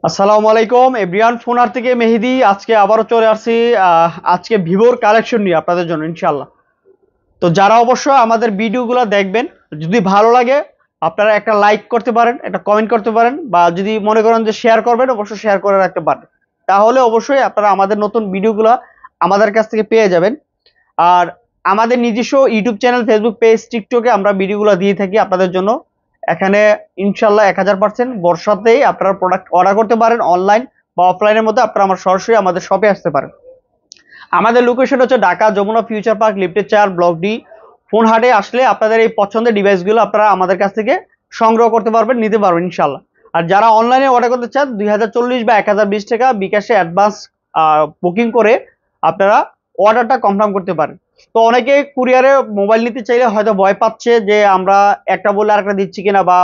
আসসালামু আলাইকুম এভরিওয়ান, ফোনার থেকে মেহেদি। আজকে আবারও চলে আসছি আজকে ভিভোর কালেকশন নিয়ে আপনাদের জন্য ইনশাল্লাহ। তো যারা অবশ্য আমাদের ভিডিওগুলো দেখবেন, যদি ভালো লাগে আপনারা একটা লাইক করতে পারেন, একটা কমেন্ট করতে পারেন, বা যদি মনে করেন যে শেয়ার করবেন অবশ্যই শেয়ার করে রাখতে পারেন। তাহলে অবশ্যই আপনারা আমাদের নতুন ভিডিওগুলো আমাদের কাছ থেকে পেয়ে যাবেন। আর আমাদের নিজস্ব ইউটিউব চ্যানেল, ফেসবুক পেজ, টিকটকে আমরা ভিডিওগুলো দিয়ে থাকি আপনাদের জন্য। এখানে ইনশাল্লাহ 1000% বর্ষাতেই আপনারা প্রোডাক্ট অর্ডার করতে পারেন, অনলাইন বা অফলাইনের মধ্যে আপনারা আমার সরাসরি আমাদের শপে আসতে পারেন। আমাদের লোকেশন হচ্ছে ঢাকা যমুনা ফিউচার পার্ক, লিফটেড 4, ব্লক ডি। ফোন হাটে আসলে আপনাদের এই পছন্দের ডিভাইসগুলো আপনারা আমাদের কাছ থেকে সংগ্রহ করতে পারবেন, নিতে পারবেন ইনশাল্লাহ। আর যারা অনলাইনে অর্ডার করতে চান 2040 বা 1020 টাকা বিকাশে অ্যাডভান্স বুকিং করে আপনারা অর্ডারটা কনফার্ম করতে পারেন। তো অনেকে কুরিয়ারে মোবাইল নিতে চাইলে হয়তো ভয় পাচ্ছে যে আমরা একটা বলে আরেকটা দিচ্ছি কিনা, বা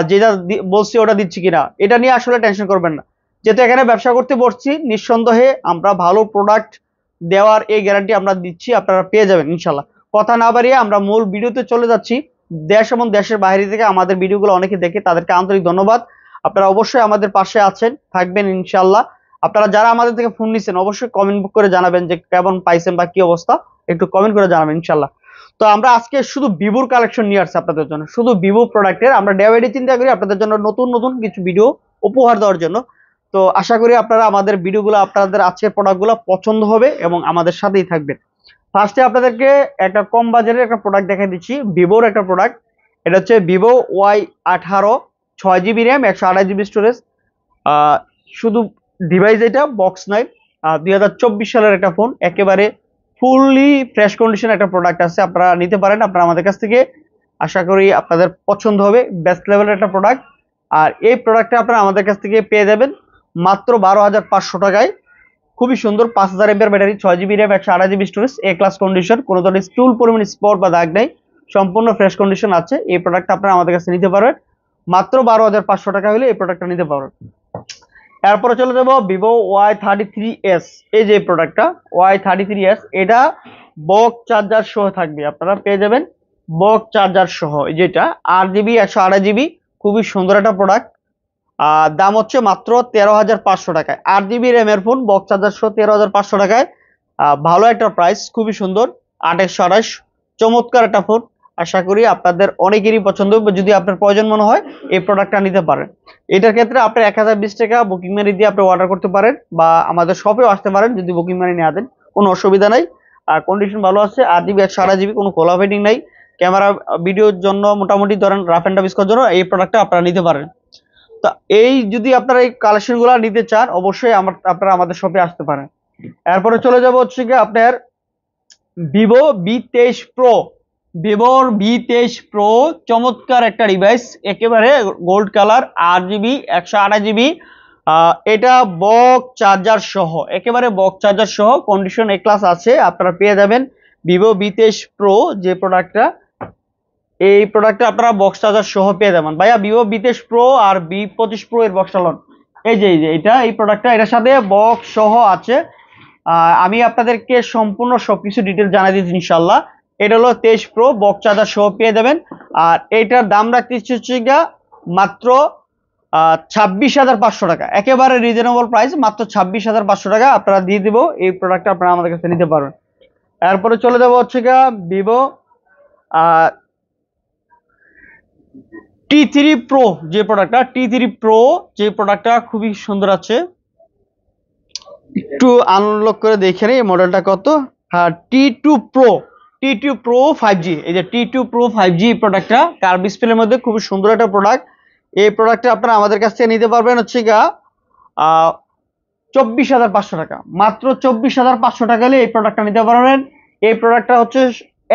যেটা বলছি ওটা দিচ্ছি কিনা। এটা নিয়ে আসলে টেনশন করবেন না, যেহেতু এখানে ব্যবসা করতে বসছি নিঃসন্দেহে আমরা ভালো প্রোডাক্ট দেওয়ার এই গ্যারান্টি আমরা দিচ্ছি, আপনারা পেয়ে যাবেন ইনশাল্লাহ। কথা না বাড়িয়ে আমরা মূল ভিডিওতে চলে যাচ্ছি। দেশ এবং দেশের বাইরে থেকে আমাদের ভিডিওগুলো অনেকে দেখে, তাদেরকে আন্তরিক ধন্যবাদ। আপনারা অবশ্যই আমাদের পাশে আছেন, থাকবেন ইনশাল্লাহ। আপনারা যারা আমাদের থেকে ফোন নিচ্ছেন অবশ্যই কমেন্ট করে জানাবেন যে কেমন পাইছেন বা কি অবস্থা, একটু কমেন্ট করে জানাবেন ইনশাল্লাহ। তো আমরা আজকে শুধু ভিভোর কালেকশন নিয়ে আসছি আপনাদের জন্য, শুধু ভিভো প্রোডাক্টের। আমরা ডে বাই ডে চিন্তা করি আপনাদের জন্য নতুন নতুন কিছু ভিডিও উপহার দেওয়ার জন্য। তো আশা করি আপনারা আমাদের ভিডিওগুলো, আপনাদের আজকের প্রোডাক্টগুলো পছন্দ হবে এবং আমাদের সাথেই থাকবেন। ফার্স্টে আপনাদেরকে একটা কম বাজারের একটা প্রোডাক্ট দেখাই দিচ্ছি, ভিভোর একটা প্রোডাক্ট। এটা হচ্ছে Vivo Y18, 6 GB RAM, 128 GB storage. শুধু ডিভাইস, এটা বক্স নাই। 2024 সালের একটা ফোন, একেবারে ফুললি ফ্রেশ কন্ডিশন একটা প্রোডাক্ট আছে, আপনারা নিতে পারেন আপনারা আমাদের কাছ থেকে। আশা করি আপনাদের পছন্দ হবে, বেস্ট লেভেলের একটা প্রোডাক্ট। আর এই প্রোডাক্টটা আপনারা আমাদের কাছ থেকে পেয়ে যাবেন মাত্র 12,500 টাকায়। খুবই সুন্দর, 5000 mAh battery, 6 GB RAM, 128 GB storage, A class condition, কোনো ধরনের স্টুল পরিমাণ স্পট বা দাগ নেই, সম্পূর্ণ ফ্রেশ কন্ডিশন আছে। এই প্রোডাক্টটা আপনারা আমাদের কাছে নিতে পারবেন মাত্র 12,500 টাকা হলে এই প্রোডাক্টটা নিতে পারবেন। এরপরে চলে যাব ভিভো Y33s। এই যে প্রোডাক্টটা Y33s, এটা বক চার্জার সহ থাকবে, আপনারা পেয়ে যাবেন বক চার্জার সহ। এই যেটা 8 জিবি, 128 জিবি, খুবই সুন্দর একটা প্রোডাক্ট। দাম হচ্ছে মাত্র 13,500 টাকায়। 8 জিবি র্যামের ফোন, বক্স চার্জার সহ 13,500 টাকায়। ভালো একটা প্রাইস, খুবই সুন্দর। 2828, চমৎকার একটা ফোন। আশা করি আপনাদের অনেকেরই পছন্দ হবে, যদি আপনার প্রয়োজন মনে হয় এই প্রোডাক্টটা নিতে পারেন। এটার ক্ষেত্রে আপনার 1020 টাকা বুকিং মানি দিয়ে আপনি অর্ডার করতে পারেন, বা আমাদের শপেও আসতে পারেন যদি বুকিং মানি না দেন, কোনো অসুবিধা নাই। আর কন্ডিশন ভালো আছে, 8 জিবি, 128 জিবি, কোনো খোলা ফেডিং নাই। ক্যামেরা ভিডিওর জন্য মোটামুটি ধরেন রাফ এন্ড টাফ ইউজ করার জন্য এই প্রোডাক্টটা আপনারা নিতে পারেন। তো এই যদি আপনারা এই কালেকশন গুলা নিতে চান অবশ্যই আপনারা আমাদের শপে আসতে পারেন। এরপরে চলে যাব হচ্ছে কি আপনার ভিভো V23 প্রো। ভিভোর V23 প্রো চমৎকার একটা ডিভাইস, একেবারে গোল্ড কালার, 8 জিবি, 128 জিবি। এটা বক চার্জার সহ, একেবারে বক চার্জার সহ, কন্ডিশন এ ক্লাস আছে, আপনারা পেয়ে যাবেন ভিভো V23 প্রো। যে প্রোডাক্টটা, এই প্রোডাক্টটা আপনারা বক্স চার্জার সহ পেয়ে যাবেন। ভাইয়া ভিভো V23 প্রো আর V25 প্রো এর বক্সটা লন। এই যে এটা, এই প্রোডাক্টটা এটার সাথে বক্স সহ আছে। আমি আপনাদেরকে সম্পূর্ণ সবকিছু ডিটেল জানাই দিচ্ছি ইনশাল্লাহ। এটা হলো 23 প্রো, বক্স চার্জার সহ পেয়ে যাবেন। আর এইটার দাম রাখতেছি হচ্ছে গিয়া মাত্র 26,500 টাকা, একেবারে রিজনেবল প্রাইস, মাত্র 26,500 টাকা আপনারা দিয়ে দিব। এই প্রোডাক্টটা আপনারা আমাদের কাছে নিতে পারবেন। এরপরে চলে যাবো হচ্ছে গিয়া ভিভো T3 প্রো। যে প্রোডাক্টটা খুবই সুন্দর আছে, একটু আনলক করে দেখে নিই মডেলটা কত। হ্যাঁ, টি টু প্রো 5G। এই যে T2 Pro 5G প্রোডাক্টটা কার্ভ ডিসপ্লের মধ্যে খুবই সুন্দর একটা প্রোডাক্ট। এই প্রোডাক্টটা আপনারা আমাদের কাছ থেকে নিতে পারবেন হচ্ছে গা 24,500 টাকা, মাত্র 24,500 টাকা হলে এই প্রোডাক্টটা নিতে পারবেন। এই প্রোডাক্টটা হচ্ছে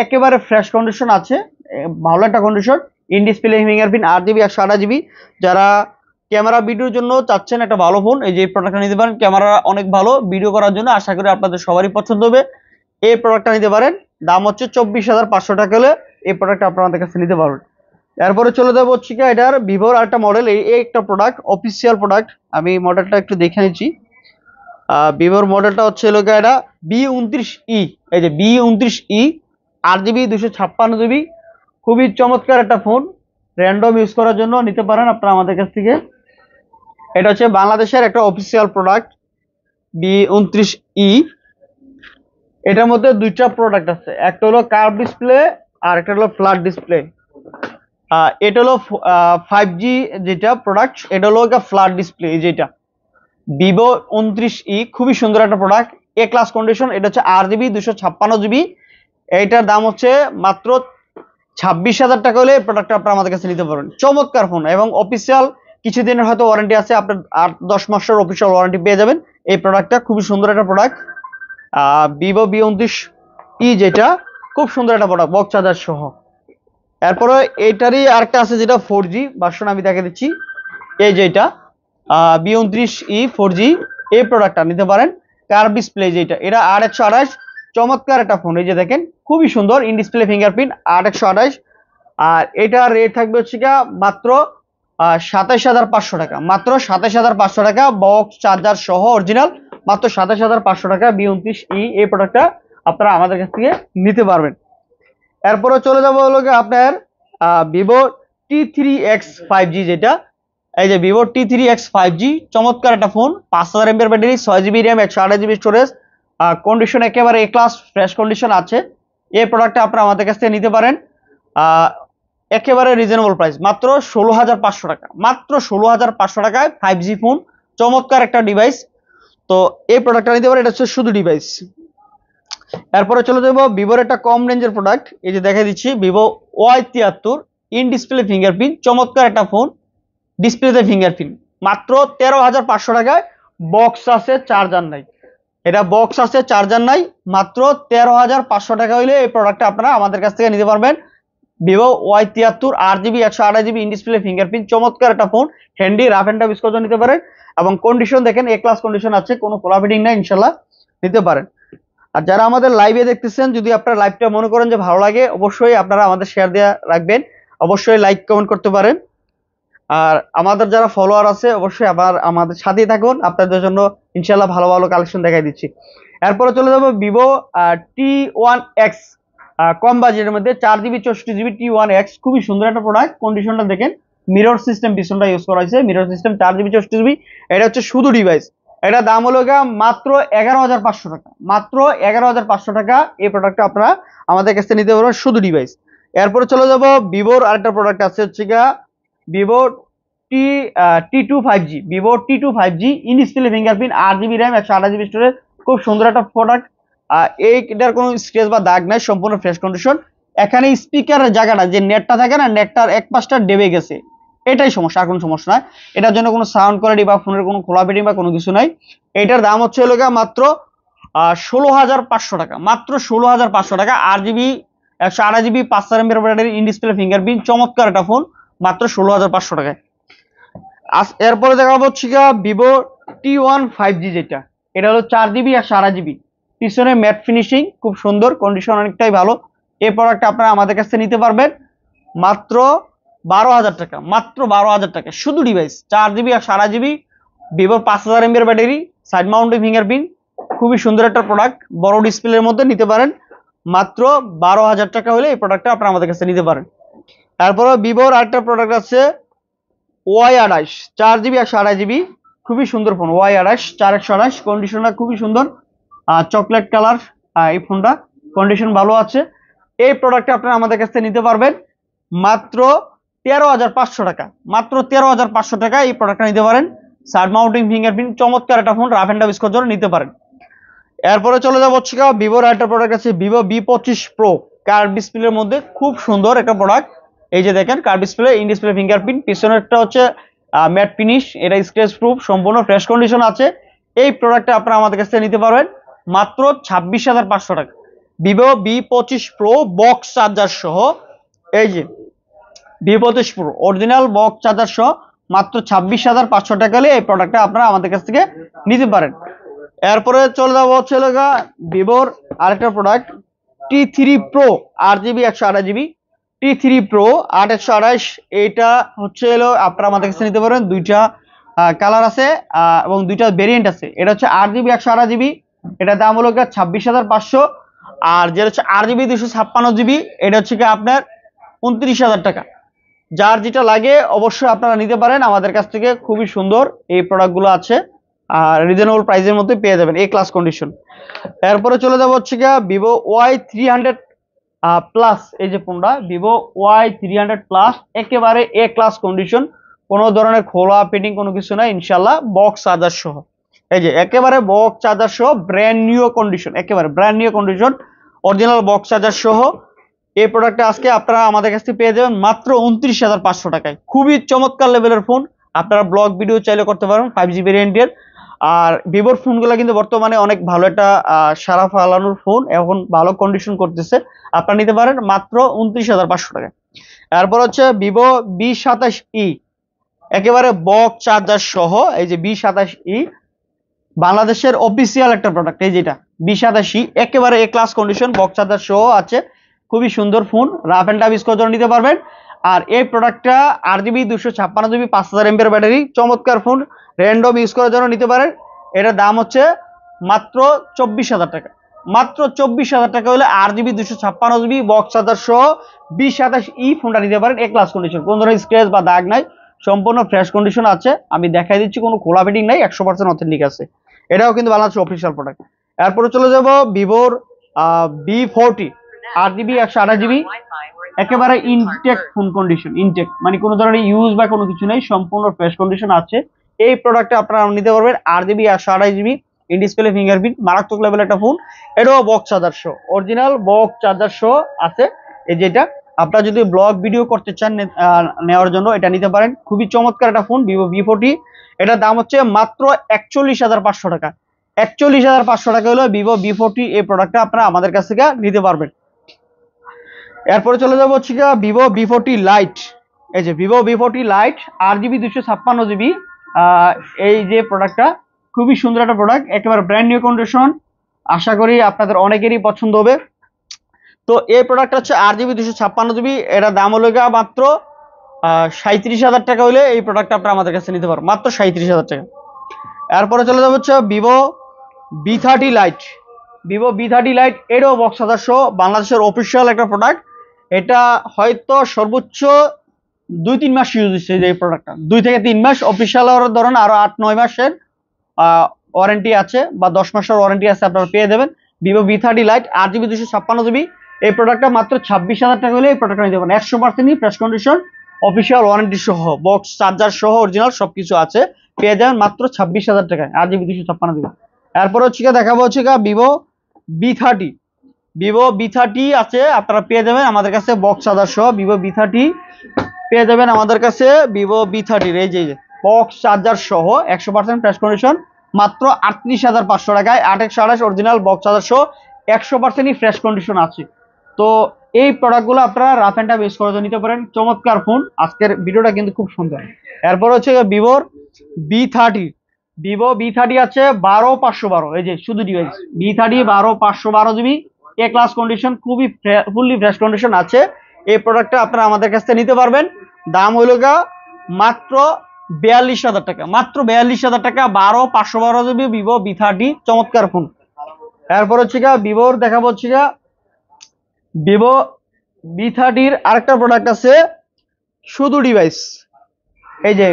একেবারে ফ্রেশ কন্ডিশন আছে, ভালো একটা condition. In display fingerprint, 8 GB, 128 GB. যারা ক্যামেরা ভিডিওর জন্য চাচ্ছেন একটা ভালো ফোন, এই যে প্রোডাক্টটা নিতে পারেন। ক্যামেরা অনেক ভালো, ভিডিও করার জন্য আশা করি আপনাদের সবারই পছন্দ হবে। এই প্রোডাক্টটা নিতে পারেন, দাম হচ্ছে 24,500 টাকা হলে এই প্রোডাক্টটা আপনারা আমাদের কাছে নিতে পারবেন। এরপরে চলে যাবো হচ্ছে কি এটার ভিভোর আরেকটা মডেল, এই একটা প্রোডাক্ট, অফিসিয়াল প্রোডাক্ট। আমি মডেলটা একটু দেখে নিচ্ছি। ভিভোর মডেলটা হচ্ছে এটা B29E। এই যে B29E, 8 জিবি, 256 জিবি, খুবই চমৎকার একটা ফোন, র্যান্ডম ইউজ করার জন্য নিতে পারেন আপনারা আমাদের কাছ থেকে। এটা হচ্ছে বাংলাদেশের একটা অফিসিয়াল প্রোডাক্ট B29E। এটার মধ্যে দুইটা প্রোডাক্ট আছে, একটা হলো কার্ভ ডিসপ্লে আর একটা হলো ফ্ল্যাট ডিসপ্লে। এটা হলো 5G যেটা প্রোডাক্ট, এটা হলো ফ্ল্যাট ডিসপ্লে যেটা Vivo29E, খুবই সুন্দর একটা প্রোডাক্ট, এ ক্লাস কন্ডিশন। এটা হচ্ছে 8GB 256GB। এইটার দাম হচ্ছে মাত্র 26,000 টাকা হলে এই প্রোডাক্টটা আপনারা আমাদের কাছে নিতে পারবেন। চমৎকার ফোন এবং অফিসিয়াল কিছুদিনের হয়তো ওয়ারেন্টি আছে, আপনার 8-10 মাসের অফিসিয়াল ওয়ারেন্টি পেয়ে যাবেন। এই প্রোডাক্টটা খুবই সুন্দর একটা প্রোডাক্ট, Vivo V29E যেটা খুব সুন্দর একটা প্রোডাক্ট, বক্স চার্জার সহ। এরপরে এইটারই আরেকটা আছে যেটা 4G ভার্সন, আমি দেখে দিচ্ছি। এই যেটা B29E 4G, এই প্রোডাক্টটা নিতে পারেন। কার্ভ ডিসপ্লে যেটা, এটা 8/128, চমৎকার একটা ফোন। এই যে দেখেন খুবই সুন্দর, ইন ডিসপ্লে ফিঙ্গারপ্রিন্ট, 8/128। আর এটার রেট থাকবে হচ্ছে মাত্র 27,500 টাকা, মাত্র 27,500 টাকা, বক্স চার্জার সহ অরিজিনাল, মাত্র 27,500 টাকা B29E। এই প্রোডাক্টটা আপনারা আমাদের কাছ থেকে নিতে পারবেন। এরপরে চলে যাবো হলো আপনার Vivo T3X 5G যেটা, এই যে Vivo T3X 5G, চমৎকার একটা phone, 5000 mAh battery, 6GB RAM, 128GB storage, condition একেবারে এ ক্লাস ফ্রেশ কন্ডিশন আছে। এই প্রোডাক্টটা আপনারা আমাদের কাছ থেকে নিতে পারেন একেবারে রিজনেবল প্রাইস, মাত্র 16,500 টাকা, মাত্র 16,500 টাকায় 5G ফোন, চমৎকার একটা ডিভাইস। তো এই প্রোডাক্টটা নিতে পারেন, এটা হচ্ছে শুধু ডিভাইস। এরপরে চলে যাবো ভিভোর একটা কম রেঞ্জের প্রোডাক্ট, এই যে দেখা দিচ্ছি Vivo Y73, in display fingerprint, চমৎকার একটা ফোন, ডিসপ্লেতে ফিঙ্গারপ্রিন্ট, মাত্র 13,500 টাকায়, বক্স আছে চার্জার নাই, এটা বক্স আছে চার্জার নাই, মাত্র 13,500 টাকা হইলে এই প্রোডাক্টটা আপনারা আমাদের কাছ থেকে নিতে পারবেন। Vivo Y73, 8GB 128GB in display fingerprint, চমৎকার একটা phone, handy, rough and tough use করতে নিতে পারেন। এবং কন্ডিশন দেখেন এ ক্লাস কন্ডিশন আছে, কোনো খোলা ফিটিং নাই, ইনশাল্লাহ নিতে পারেন। আর যারা আমাদের লাইভে দেখতেছেন, যদি আপনারা লাইভটা মনে করেন যে ভালো লাগে, অবশ্যই আপনারা আমাদের শেয়ার দেওয়া রাখবেন, অবশ্যই লাইক কমেন্ট করতে পারেন। আর আমাদের যারা ফলোয়ার আছে অবশ্যই আবার আমাদের সাথেই থাকুন, আপনাদের জন্য ইনশাল্লাহ ভালো ভালো কালেকশন দেখাই দিচ্ছি। এরপরে চলে যাবো Vivo T1X, কম বাজেটের মধ্যে 4GB 64GB T1X, খুবই সুন্দর একটা প্রোডাক্ট, কন্ডিশনটা দেখেন, মিরর সিস্টেম পিছনটা ইউজ করা হয়েছে, মিরর সিস্টেম, 4GB 64GB। এটা হচ্ছে শুধু ডিভাইস, এটা দাম হলো মাত্র 11,500 টাকা, মাত্র 11,500 টাকা। এই প্রোডাক্টটা আপনারা আমাদের কাছে নিতে পারবেন, শুধু ডিভাইস। এরপরে চলে যাব ভিভোর আরেকটা প্রোডাক্ট আছে হচ্ছে Vivo T2 5G, Vivo T2 5G, in display fingerprint, 8GB RAM, 128GB storage, খুব সুন্দর একটা প্রোডাক্ট। এইটার কোনো স্ক্র্যাচ বা দাগ নাই, সম্পূর্ণ ফ্রেশ কন্ডিশন। এখানে স্পিকারের জায়গাটা যে নেটটা থাকে না, নেটটার এক পাশটা ডেবে গেছে, এটাই সমস্যা, আর কোনো সমস্যা নাই। এটার জন্য কোনো সাউন্ড কোয়ালিটি বা ফোনের কোনো খোলা ফিটিং বা কোনো কিছু নাই। এটার দাম হচ্ছে মাত্র 16,500 টাকা, মাত্র 16,500 টাকা, 8GB 128GB 5000 mAh battery, in display fingerprint, চমৎকার একটা ফোন, মাত্র 16,500 টাকায়। এরপরে দেখাবো হচ্ছে Vivo T1 5G যেটা, এটা হলো 4GB 128GB, পিছনে ম্যাট ফিনিশিং, খুব সুন্দর, কন্ডিশন অনেকটাই ভালো। এই প্রোডাক্টটা আপনারা আমাদের কাছে নিতে পারবেন মাত্র 12,000 টাকা, মাত্র 12,000 টাকা, শুধু device, 4GB 128GB, Vivo 5000 mAh battery, side mounted fingerprint, খুবই সুন্দর একটা প্রোডাক্ট, বড় ডিসপ্লের মধ্যে নিতে পারেন, মাত্র 12,000 টাকা হলে এই প্রোডাক্টটা আপনারা আমাদের কাছে নিতে পারেন। তারপরে ভিভোর আরেকটা প্রোডাক্ট আছে Y28, 4GB 128GB, খুবই সুন্দর ফোন, Y28 4/128, কন্ডিশনটা খুবই সুন্দর, চকলেট কালার, এই ফোনটা কন্ডিশন ভালো আছে। এই প্রোডাক্টটা আপনারা আমাদের কাছ থেকে নিতে পারবেন মাত্র 13,500 টাকা, মাত্র 13,500 টাকা এই প্রোডাক্টটা নিতে পারেন। সাইড মাউন্টিং ফিঙ্গারপ্রিন্ট, চমৎকার একটা phone, rough and tough use করার জন্য নিতে পারেন। এরপরে চলে যাবো হচ্ছে ভিভোর একটা প্রোডাক্ট আছে Vivo V25 Pro, কার্ভ ডিসপ্লের মধ্যে, খুব সুন্দর একটা প্রোডাক্ট। এই যে দেখেন curve display, in display fingerprint, পিছনেরটা হচ্ছে ম্যাট ফিনিশ, এটা স্ক্র্যাচ প্রুফ, সম্পূর্ণ ফ্রেশ কন্ডিশন আছে। এই প্রোডাক্টটা আপনারা আমাদের কাছ থেকে নিতে পারবেন মাত্র 26,500 টাকা, Vivo V25 Pro, box charger সহ। এই যে V25 Pro original box charger সহ, মাত্র 26,500 টাকা হলে এই প্রোডাক্টটা আপনারা আমাদের কাছ থেকে নিতে পারেন। এরপরে চলে যাবো হচ্ছে ভিভোর আরেকটা product T3 Pro, 8GB 128GB, T3 Pro 8/128, এইটা হচ্ছে আপনারা আমাদের কাছে নিতে পারেন, দুইটা কালার আছে এবং দুইটা ভেরিয়েন্ট আছে। এটা হচ্ছে 8GB 128GB, এটার দাম হলো 26,500, আর যেটা হচ্ছে 8GB 256GB, এটা হচ্ছে আপনার 29,000 টাকা। যার যেটা লাগে অবশ্যই আপনারা নিতে পারেন আমাদের কাছ থেকে। খুবই সুন্দর এই প্রোডাক্টগুলো আছে, আর রিজনেবল প্রাইসের মধ্যে পেয়ে যাবেন এই ক্লাস কন্ডিশন। এরপরে চলে যাবো হচ্ছে গিয়া ভিভো Y300 প্লাস। এই যে ফোনটা ভিভো Y300 প্লাস, একেবারে এ ক্লাস কন্ডিশন, কোনো ধরনের খোলা পেটিং কোনো কিছু নাই ইনশাল্লাহ, বক্স চার্জার সহ। এই যে একেবারে বক্স চার্জার সহ ব্র্যান্ড নিউ কন্ডিশন, একেবারে brand new condition, original box charger সহ এই প্রোডাক্টটা আজকে আপনারা আমাদের কাছ থেকে পেয়ে যাবেন মাত্র 29,500 টাকায়। খুবই চমৎকার লেভেলের ফোন, আপনারা ব্লগ ভিডিও চাইলে করতে পারেন 5G ভেরিয়েন্টের। আর ভিভোর ফোনগুলো কিন্তু বর্তমানে অনেক ভালো একটা সারা ফালানোর ফোন, এখন ভালো কন্ডিশন করতেছে, আপনারা নিতে পারেন মাত্র 29,500 টাকায়। এরপর হচ্ছে ভিভো V27e, একেবারে বক্স চার্জার সহ। এই যে V27e বাংলাদেশের অফিসিয়াল একটা প্রোডাক্ট, এই যেটা V27e একেবারে A class condition, box charger সহ আছে। খুবই সুন্দর phone, rough and tough use করার জন্য নিতে পারবেন। আর এই প্রোডাক্টটা 8GB 256GB 5000 mAh ব্যাটারি, চমৎকার ফোন, র্যান্ডম ইউজ করার জন্য নিতে পারেন। এটার দাম হচ্ছে মাত্র 24,000 টাকা। মাত্র 24,000 টাকা হলে 8GB 256GB বক্স চার্জার সহ V27e ফোনটা নিতে পারেন এ ক্লাস কন্ডিশন, কোনো ধরনের স্ক্র্যাচ বা দাগ নাই, সম্পূর্ণ ফ্রেশ কন্ডিশন আছে। আমি দেখাই দিচ্ছি, কোনো খোলা ফিটিং নাই, 100% অথেন্টিক আছে। এটাও কিন্তু বাংলাদেশের অফিসিয়াল প্রোডাক্ট। এরপরে চলে যাব ভিভোর V40 8GB 128GB, একেবারে ইনটেক ফোন কন্ডিশন, ইনটেক মানে কোনো ধরনের ইউজ বা কোনো কিছু নেই, সম্পূর্ণ ফ্রেশ কন্ডিশন আছে। এই প্রোডাক্টটা আপনারা নিতে পারবেন 8GB 128GB, in display fingerprint, মারাত্মক লেভেল একটা ফোন। এটাও বক্স চার্জার সহ, অরিজিনাল বক্স চার্জার সহ আছে। এই যেটা আপনারা যদি ব্লগ ভিডিও করতে চান নেওয়ার জন্য এটা নিতে পারেন। খুবই চমৎকার একটা ফোন ভিভো V40, এটার দাম হচ্ছে মাত্র 41,500 টাকা। 41,500 টাকা হলো ভিভো V40 এই প্রোডাক্টটা আপনারা আমাদের কাছ থেকে নিতে পারবেন। এরপরে চলে যাবো হচ্ছে ভিভো V40 লাইট। এই যে Vivo V40 light 8GB 256GB, এই যে প্রোডাক্টটা খুবই সুন্দর একটা প্রোডাক্ট, একেবারে ব্র্যান্ড নিউ কন্ডিশন, আশা করি আপনাদের অনেকেরই পছন্দ হবে। তো এই প্রোডাক্টটা হচ্ছে 8GB 256GB, এটার দাম হলো মাত্র 37,000 টাকা হলে এই প্রোডাক্টটা আপনারা আমাদের কাছে নিতে পারবেন, মাত্র 37,000 টাকা। এরপরে চলে যাবো হচ্ছে Vivo V30 light. Vivo V30 light এরও বক্স চার্জার সহ, বাংলাদেশের অফিসিয়াল একটা প্রোডাক্ট। এটা হয়তো সর্বোচ্চ 2-3 মাস ইউজ হচ্ছে এই প্রোডাক্টটা, 2 থেকে 3 মাস, অফিসিয়াল ধরুন আরো 8-9 মাসের ওয়ারেন্টি আছে বা 10 মাসের ওয়ারেন্টি আছে, আপনারা পেয়ে যাবেন। Vivo V30 light 8GB 256GB, এই প্রোডাক্টটা মাত্র 26,000 টাকা হলে এই প্রোডাক্টটা নিতে পারেন। 100% ফ্রেশ কন্ডিশন, অফিসিয়াল ওয়ারেন্টি সহ, বক্স চার্জার সহ অরিজিনাল সবকিছু আছে, পেয়ে যাবেন মাত্র 26,000 টাকায় 8GB 256GB। এরপর হচ্ছে দেখাবো হচ্ছে ভিভো V30। ভিভো V30 আছে, আপনারা পেয়ে যাবেন আমাদের কাছে বক্স চার্জার সহ। ভিভো V30 পেয়ে যাবেন আমাদের কাছে, ভিভো V30 এই যে বক্স চার্জার সহ 100% ফ্রেশ কন্ডিশন, মাত্র 38,500 টাকায়। 8/128 অরিজিনাল বক্স চার্জার সহ 100%ই ফ্রেশ কন্ডিশন আছে। তো এই প্রোডাক্টগুলো আপনারা রাফ এন্ড টাফ ইউজ করে নিতে পারেন, চমৎকার ফোন। আজকের ভিডিওটা কিন্তু খুব সুন্দর। এরপর হচ্ছে ভিভোর V30। ভিভো V30 আছে 12/512, এই যে শুধু ডিভাইস V30 12/512GB এ ক্লাস কন্ডিশন, খুবই ফুললি ফ্রেশ কন্ডিশন আছে। এই প্রোডাক্টটা আপনারা আমাদের কাছ থেকে নিতে পারবেন। দাম হইল মাত্র 42,000 টাকা, মাত্র 42,000 টাকা, 12/512GB ভিভো V30, চমৎকার ফোন। এরপর হচ্ছে ভিভোর দেখাবো হচ্ছে ভিভো V30-র আরেকটা প্রোডাক্ট আছে শুধু ডিভাইস। এই যে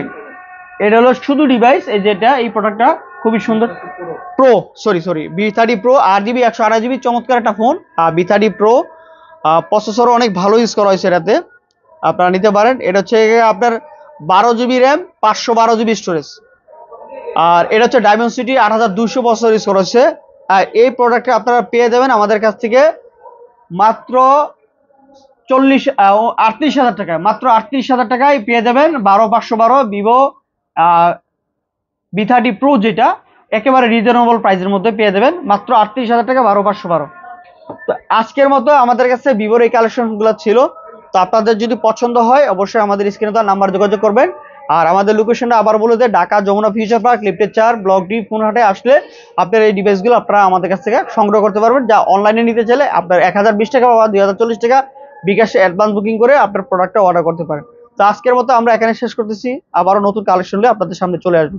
এটা হলো শুধু ডিভাইস, এই যেটা এই প্রোডাক্টটা খুবই সুন্দর, pro sorry V30 pro 8GB 128GB, চমৎকার একটা ফোন। V30 প্রো প্রসেসর অনেক ভালো ইউজ করা হয়েছে এটাতে, আপনারা নিতে পারেন। এটা হচ্ছে আপনার 12GB র্যাম 512GB স্টোরেজ, আর এটা হচ্ছে ডায়মেনসিটি 8200 প্রসেসর ইউজ করা হয়েছে। আর এই প্রোডাক্টটা আপনারা পেয়ে যাবেন আমাদের কাছ থেকে মাত্র 38,000 টাকায়, মাত্র 38,000 টাকায় পেয়ে যাবেন 12/512 ভিভো V30 প্রো, যেটা একেবারে রিজনেবল প্রাইসের মধ্যে পেয়ে যাবেন মাত্র 38,000 টাকা 12/512। তো আজকের মতো আমাদের কাছে ভিভোর এই কালেকশনগুলো ছিল। তো আপনাদের যদি পছন্দ হয় অবশ্যই আমাদের স্ক্রিনে দেওয়া নাম্বার যোগাযোগ করবেন। আর আমাদের লোকেশনটা আবার বলে দেয়, ঢাকা যমুনা ফিউচার পার্ক লিফটের 4 ব্লক ডি ফোনহাটে আসলে আপনার এই ডিভাইসগুলো আপনারা আমাদের কাছ থেকে সংগ্রহ করতে পারবেন। যা অনলাইনে নিতে চাইলে আপনার 1020 টাকা বা 2040 টাকা বিকাশে অ্যাডভান্স বুকিং করে আপনার প্রোডাক্টটা অর্ডার করতে পারেন। তো আজকের মতো আমরা এখানে শেষ করতেছি, আবারও নতুন কালেকশন নিয়ে আপনাদের সামনে চলে আসবো।